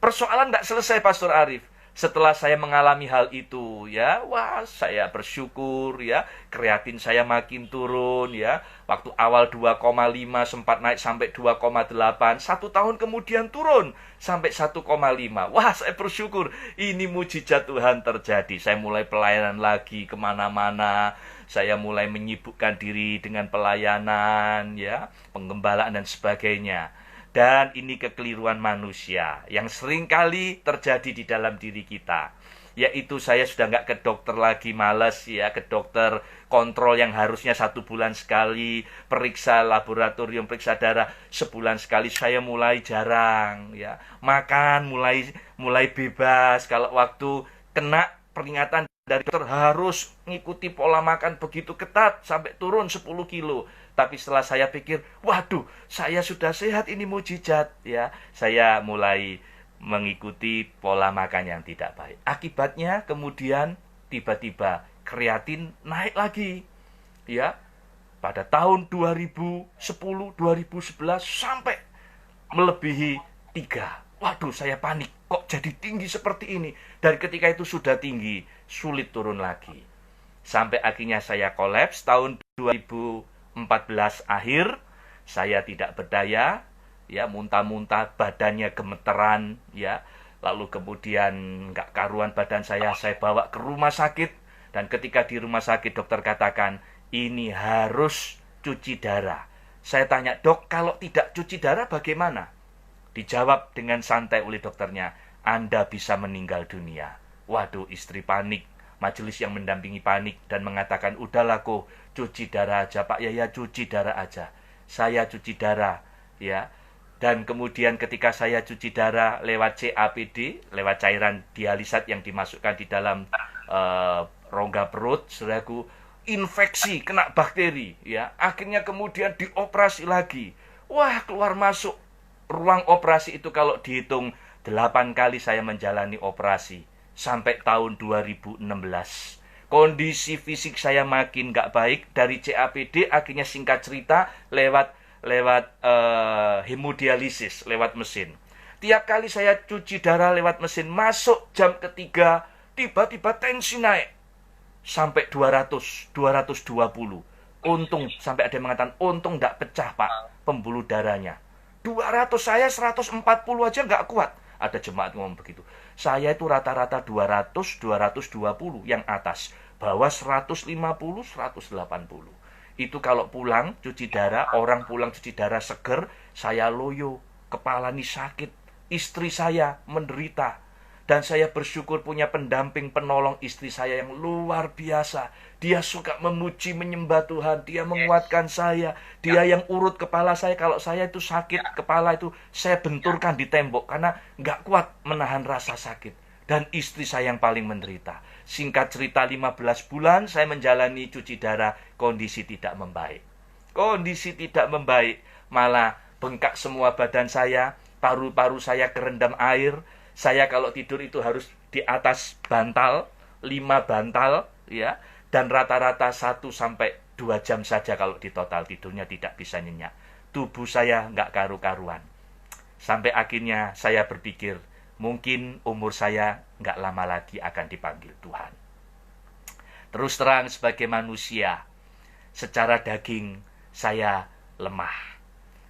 Persoalan nggak selesai, Pastor Arif. Setelah saya mengalami hal itu, ya, wah, saya bersyukur, ya, kreatin saya makin turun, ya. Waktu awal 2,5 sempat naik sampai 2,8, 1 tahun kemudian turun sampai 1,5. Wah, saya bersyukur, ini mujizat Tuhan terjadi. Saya mulai pelayanan lagi kemana-mana, saya mulai menyibukkan diri dengan pelayanan, ya, penggembalaan dan sebagainya. Dan ini kekeliruan manusia yang seringkali terjadi di dalam diri kita. Yaitu saya sudah nggak ke dokter lagi, males ya, ke dokter kontrol yang harusnya 1 bulan sekali, periksa laboratorium, periksa darah sebulan sekali, saya mulai jarang ya. Makan mulai bebas, kalau waktu kena peringatan dari dokter harus ngikuti pola makan begitu ketat sampai turun 10 kilo. Tapi setelah saya pikir, waduh, saya sudah sehat, ini mujizat ya. Saya mulai mengikuti pola makan yang tidak baik. Akibatnya kemudian tiba-tiba kreatin naik lagi. Ya. Pada tahun 2010, 2011 sampai melebihi 3. Waduh, saya panik. Kok jadi tinggi seperti ini? Dan ketika itu sudah tinggi, sulit turun lagi. Sampai akhirnya saya kolaps tahun 2014 akhir, saya tidak berdaya, ya, muntah-muntah, badannya gemeteran, ya. Lalu kemudian nggak karuan badan saya bawa ke rumah sakit. Dan ketika di rumah sakit, dokter katakan, ini harus cuci darah. Saya tanya, dok, kalau tidak cuci darah bagaimana? Dijawab dengan santai oleh dokternya, Anda bisa meninggal dunia. Waduh, istri panik. Majelis yang mendampingi panik dan mengatakan, udahlah kok, cuci darah aja Pak Yaya, cuci darah aja. Saya cuci darah, ya. Dan kemudian ketika saya cuci darah lewat CAPD, lewat cairan dialisat yang dimasukkan di dalam rongga perut, saudaraku, infeksi, kena bakteri, ya. Akhirnya kemudian dioperasi lagi. Wah, keluar masuk ruang operasi itu kalau dihitung 8 kali saya menjalani operasi. Sampai tahun 2016. Kondisi fisik saya makin gak baik. Dari CAPD akhirnya singkat cerita lewat hemodialisis, lewat mesin. Tiap kali saya cuci darah lewat mesin, masuk jam ketiga, tiba-tiba tensi naik. Sampai 200, 220. Untung, sampai ada yang mengatakan, untung gak pecah Pak pembuluh darahnya. 200, saya 140 aja gak kuat. Ada jemaat ngomong begitu. Saya itu rata-rata 200, 220 yang atas. Bawah 150, 180. Itu kalau pulang cuci darah, orang pulang cuci darah seger, saya loyo, kepala ini sakit. Istri saya menderita. Dan saya bersyukur punya pendamping penolong istri saya yang luar biasa. Dia suka memuji, menyembah Tuhan. Dia menguatkan saya. Dia yang urut kepala saya. Kalau saya itu sakit, kepala itu saya benturkan di tembok. Karena nggak kuat menahan rasa sakit. Dan istri saya yang paling menderita. Singkat cerita 15 bulan saya menjalani cuci darah. Kondisi tidak membaik. Kondisi tidak membaik. Malah bengkak semua badan saya. Paru-paru saya kerendam air. Saya kalau tidur itu harus di atas bantal, 5 bantal, ya. Dan rata-rata 1-2 jam saja kalau di total tidurnya, tidak bisa nyenyak. Tubuh saya nggak karu-karuan. Sampai akhirnya saya berpikir, mungkin umur saya nggak lama lagi akan dipanggil Tuhan. Terus terang sebagai manusia, secara daging saya lemah.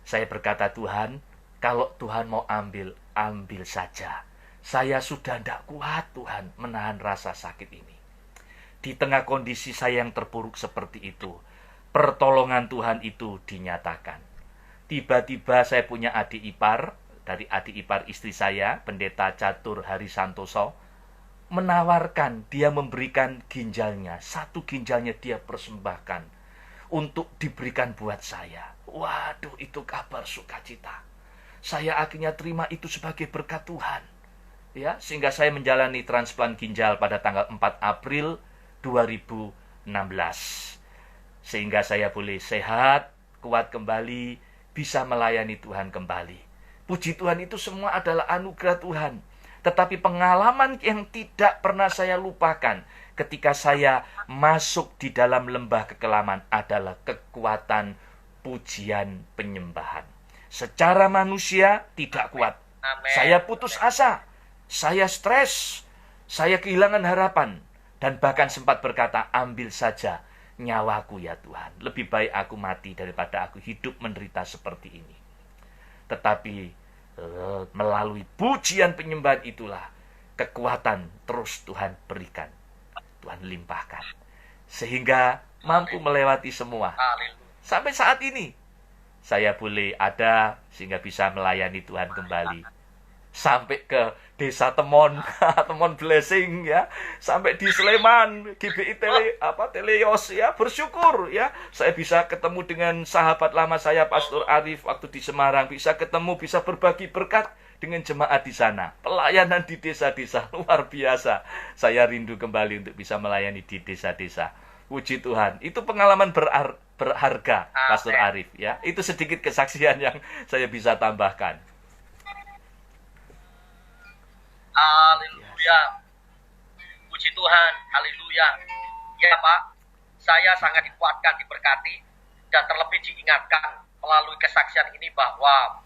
Saya berkata, Tuhan, kalau Tuhan mau ambil, ambil saja. Saya sudah tidak kuat, Tuhan, menahan rasa sakit ini. Di tengah kondisi saya yang terpuruk seperti itu, pertolongan Tuhan itu dinyatakan. Tiba-tiba saya punya adik ipar, dari adik ipar istri saya, Pendeta Catur Hari Santoso, menawarkan, dia memberikan ginjalnya, satu ginjalnya dia persembahkan untuk diberikan buat saya. Waduh, itu kabar sukacita. Saya akhirnya terima itu sebagai berkat Tuhan. Ya, sehingga saya menjalani transplant ginjal pada tanggal 4 April 2016. Sehingga saya boleh sehat, kuat kembali, bisa melayani Tuhan kembali. Puji Tuhan, itu semua adalah anugerah Tuhan. Tetapi pengalaman yang tidak pernah saya lupakan ketika saya masuk di dalam lembah kekelaman adalah kekuatan pujian penyembahan. Secara manusia tidak kuat. Amen. Saya putus asa, saya stres, saya kehilangan harapan. Dan bahkan sempat berkata, ambil saja nyawaku ya Tuhan. Lebih baik aku mati daripada aku hidup menderita seperti ini. Tetapi melalui pujian penyembahan itulah kekuatan terus Tuhan berikan, Tuhan limpahkan, sehingga mampu melewati semua. Sampai saat ini saya boleh ada sehingga bisa melayani Tuhan kembali. Sampai ke desa Temon, Temon Blessing ya, sampai di Sleman, GBI Teleyos ya, bersyukur ya, saya bisa ketemu dengan sahabat lama saya Pastor Arif waktu di Semarang, bisa ketemu, bisa berbagi berkat dengan jemaat di sana. Pelayanan di desa-desa luar biasa. Saya rindu kembali untuk bisa melayani di desa-desa. Puji Tuhan, itu pengalaman berharga Pastor Arif ya. Itu sedikit kesaksian yang saya bisa tambahkan. Haleluya. Puji Tuhan. Haleluya. Ya Pak, saya sangat dikuatkan, diberkati, dan terlebih diingatkan melalui kesaksian ini bahwa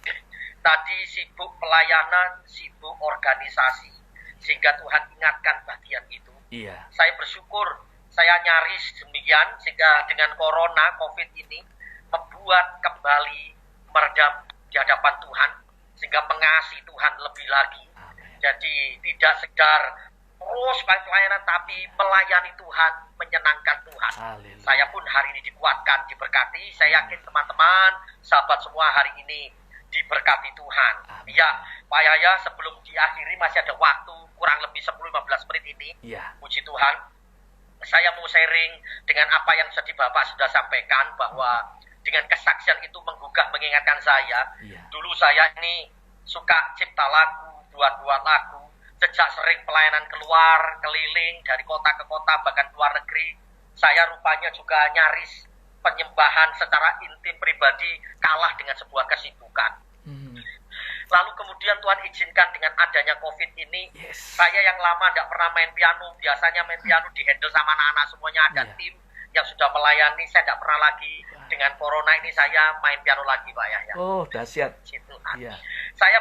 tadi sibuk pelayanan, sibuk organisasi, sehingga Tuhan ingatkan bagian itu. Iya. Saya bersyukur, saya nyaris demikian, sehingga dengan corona, COVID ini, membuat kembali meredam di hadapan Tuhan, sehingga mengasihi Tuhan lebih lagi. Jadi tidak sekedar terus pelayanan, tapi melayani Tuhan, menyenangkan Tuhan. Haleluya. Saya pun hari ini dikuatkan, diberkati. Saya yakin teman-teman, sahabat semua hari ini diberkati Tuhan. Amin. Ya, Pak Yaya, sebelum diakhiri masih ada waktu kurang lebih 10-15 menit ini. Ya. Puji Tuhan. Saya mau sharing dengan apa yang tadi Bapak sudah sampaikan, bahwa dengan kesaksian itu menggugah, mengingatkan saya. Ya. Dulu saya ini suka cipta lagu, buat lagu, sejak sering pelayanan keluar, keliling dari kota ke kota, bahkan luar negeri. Saya rupanya juga nyaris penyembahan secara intim pribadi kalah dengan sebuah kesibukan. Lalu kemudian Tuhan izinkan dengan adanya COVID ini, saya yang lama tidak pernah main piano, biasanya main piano dihandle sama anak-anak semuanya, ada tim yang sudah melayani, saya tidak pernah lagi. Dengan corona ini saya main piano lagi Pak Yahya. Oh, dahsyat. Iya. Saya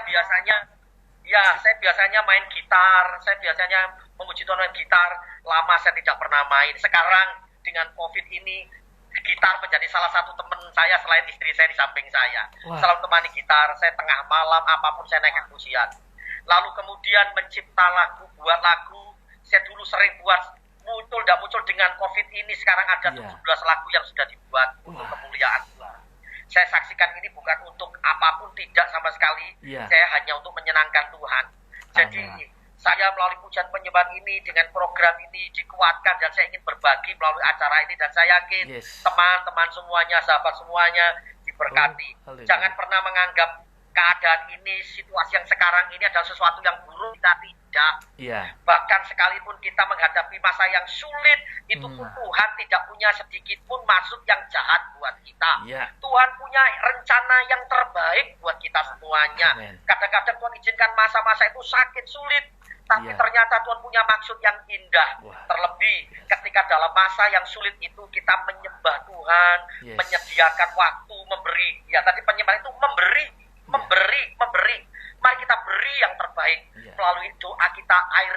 biasanya main gitar, saya biasanya memuji Tuhan main gitar, lama saya tidak pernah main. Sekarang dengan COVID ini, gitar menjadi salah satu teman saya selain istri saya di samping saya. Selalu temani gitar, saya tengah malam, apapun saya naikkan pujian. Lalu kemudian mencipta lagu, buat lagu, saya dulu sering buat, muncul dengan COVID ini, sekarang ada 17 lagu yang sudah dibuat untuk kemuliaan Tuhan. Saya saksikan ini bukan untuk apapun, tidak sama sekali. Saya hanya untuk menyenangkan Tuhan. Jadi saya melalui pujian penyembahan ini, dengan program ini dikuatkan, dan saya ingin berbagi melalui acara ini, dan saya yakin teman-teman semuanya, sahabat semuanya diberkati. Jangan pernah menganggap keadaan ini, situasi yang sekarang ini adalah sesuatu yang buruk. Kita tidak. Bahkan sekalipun kita menghadapi masa yang sulit, itu pun Tuhan tidak punya sedikit pun maksud yang jahat buat kita. Tuhan punya rencana yang terbaik buat kita semuanya. Kadang-kadang Tuhan izinkan masa-masa itu sakit, sulit, tapi ternyata Tuhan punya maksud yang indah. Terlebih ketika dalam masa yang sulit itu kita menyembah Tuhan, menyediakan waktu, memberi. Ya, tadi penyembahan itu memberi. Mari kita beri yang terbaik. melalui doa kita, air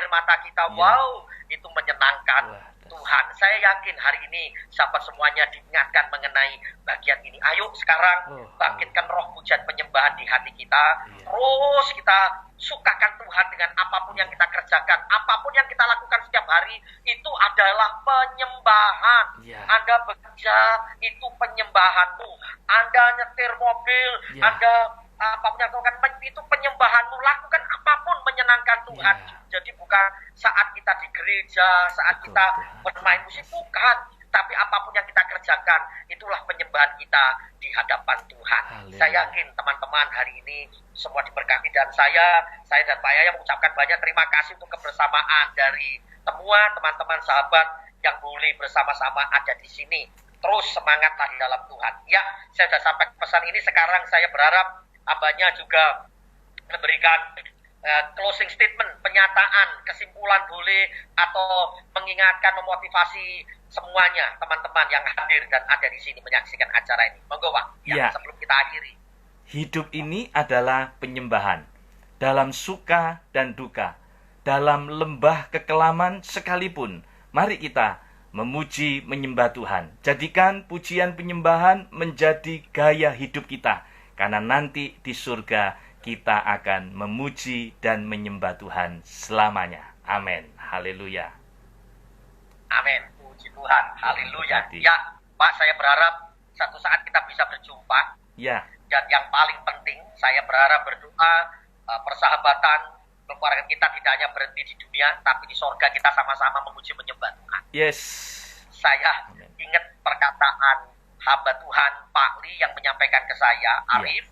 mata kita. Wow, itu menyenangkan. Tuhan, saya yakin hari ini sahabat semuanya diingatkan mengenai bagian ini. Ayo sekarang bangkitkan roh pujian penyembahan di hati kita. Terus kita sukakan Tuhan dengan apapun yang kita kerjakan, apapun yang kita lakukan setiap hari, itu adalah penyembahan. Anda bekerja, itu penyembahanmu. Anda nyetir mobil, Anda apapun yang lakukan, itu penyembahanmu. Lakukan apapun menyenangkan Tuhan. Jadi bukan saat kita di gereja, saat kita bermain musik, bukan. Tapi apapun yang kita kerjakan, itulah penyembahan kita di hadapan Tuhan. Saya yakin teman-teman hari ini semua diberkati, dan saya dan Pak Yaya mengucapkan banyak terima kasih untuk kebersamaan dari semua teman-teman sahabat yang boleh bersama-sama ada di sini. Terus semangatlah di dalam Tuhan. Ya, saya sudah sampai pesan ini. Sekarang saya berharap hambanya juga memberikan closing statement, pernyataan, kesimpulan boleh, atau mengingatkan, memotivasi semuanya teman-teman yang hadir dan ada di sini menyaksikan acara ini. Monggo Pak, sebelum kita akhiri. Hidup ini adalah penyembahan, dalam suka dan duka, dalam lembah kekelaman sekalipun. Mari kita memuji, menyembah Tuhan. Jadikan pujian penyembahan menjadi gaya hidup kita, karena nanti di surga kita akan memuji dan menyembah Tuhan selamanya. Amin. Haleluya. Amin. Puji Tuhan. Haleluya. Ya, Pak, saya berharap satu saat kita bisa berjumpa. Ya. Dan yang paling penting, saya berharap berdoa, persahabatan, keluarga kita tidak hanya berhenti di dunia, tapi di sorga kita sama-sama memuji menyembah Tuhan. Yes. Saya ingat perkataan hamba Tuhan Pak Li yang menyampaikan ke saya, Arif,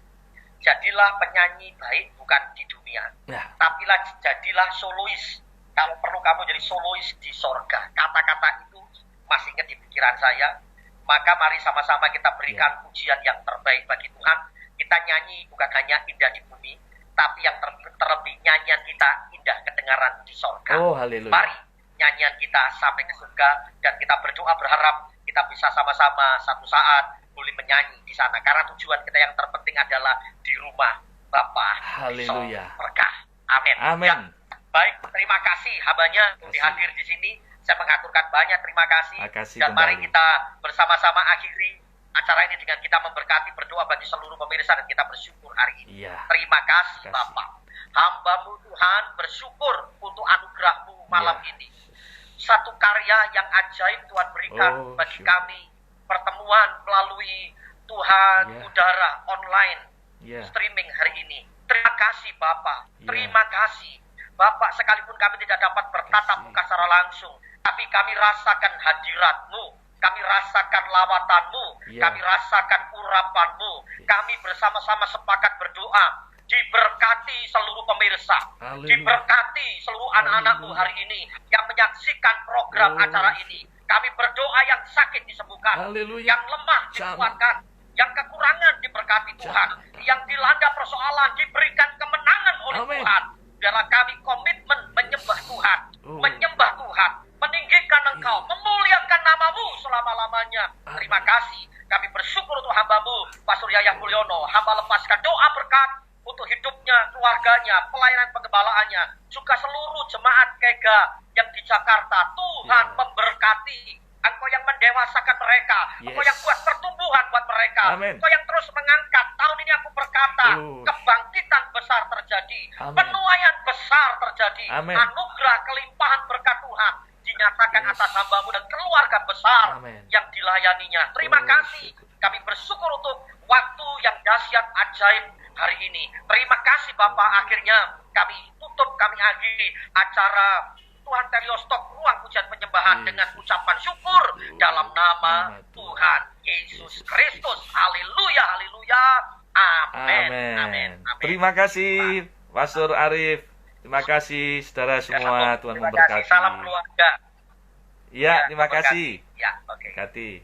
jadilah penyanyi baik bukan di dunia, tapi jadilah solois. Kalau perlu kamu jadi solois di sorga. Kata-kata itu masih ingat di pikiran saya. Maka mari sama-sama kita berikan pujian yang terbaik bagi Tuhan. Kita nyanyi bukan hanya indah di bumi, tapi yang terlebih nyanyian kita indah kedengaran di sorga. Oh, haleluya. Mari nyanyian kita sampai ke surga, dan kita berdoa berharap kita bisa sama-sama satu saat boleh menyanyi di sana. Karena tujuan kita yang terpenting adalah di rumah Bapa di surga. Amin. Amin. Ya, baik, terima kasih hambanya untuk hadir di sini. Saya mengaturkan banyak terima kasih. Dan mari kita bersama-sama akhiri acara ini dengan kita memberkati, berdoa bagi seluruh pemirsa, dan kita bersyukur hari ini. Terima kasih Bapa. Hamba-Mu Tuhan bersyukur untuk anugerah-Mu malam ini. Satu karya yang ajaib Tuhan berikan bagi kami. Pertemuan melalui Tuhan udara online streaming hari ini. Terima kasih Bapak. Terima kasih Bapak, sekalipun kami tidak dapat bertatap muka secara langsung, tapi kami rasakan hadirat-Mu, kami rasakan lawatan-Mu, kami rasakan urapan-Mu. Kami bersama-sama sepakat berdoa, diberkati seluruh pemirsa, diberkati seluruh anak-anak-Mu hari ini yang menyaksikan program acara ini. Kami berdoa yang sakit disembuhkan, yang lemah dikuatkan, yang kekurangan diberkati Tuhan, yang dilanda persoalan diberikan kemenangan oleh Tuhan. Biarlah kami komitmen menyembah Tuhan, menyembah Tuhan, meninggikan Engkau, memuliakan nama-Mu selama-lamanya. Terima kasih. Kami bersyukur untuk hamba-Mu, Pak Surya Mulyono. Hamba lepaskan doa berkat untuk hidupnya, keluarganya, pelayanan penggembalaannya, juga seluruh jemaat Kega yang di Jakarta. Tuhan memberkati. Engkau yang mendewasakan mereka, Engkau yang buat pertumbuhan buat mereka, Engkau yang terus mengangkat. Tahun ini aku berkata, kebangkitan besar terjadi, penuaian besar terjadi, anugerah kelimpahan berkat Tuhan dinyatakan atas hamba-Mu dan keluarga besar yang dilayaninya. Terima kasih. Kami bersyukur untuk waktu yang dahsyat ajaib hari ini. Terima kasih Bapak. Akhirnya kami tutup, kami akhiri acara Tuhan Teriostok Ruang Pujian Penyembahan dengan ucapan syukur dalam nama Tuhan Yesus Kristus. Haleluya, haleluya. Amin. Amin. Terima kasih Pastor Arif. Terima kasih saudara semua. Tuhan memberkati. Salam keluarga. Ya, terima kasih. Ya, oke. Berkati.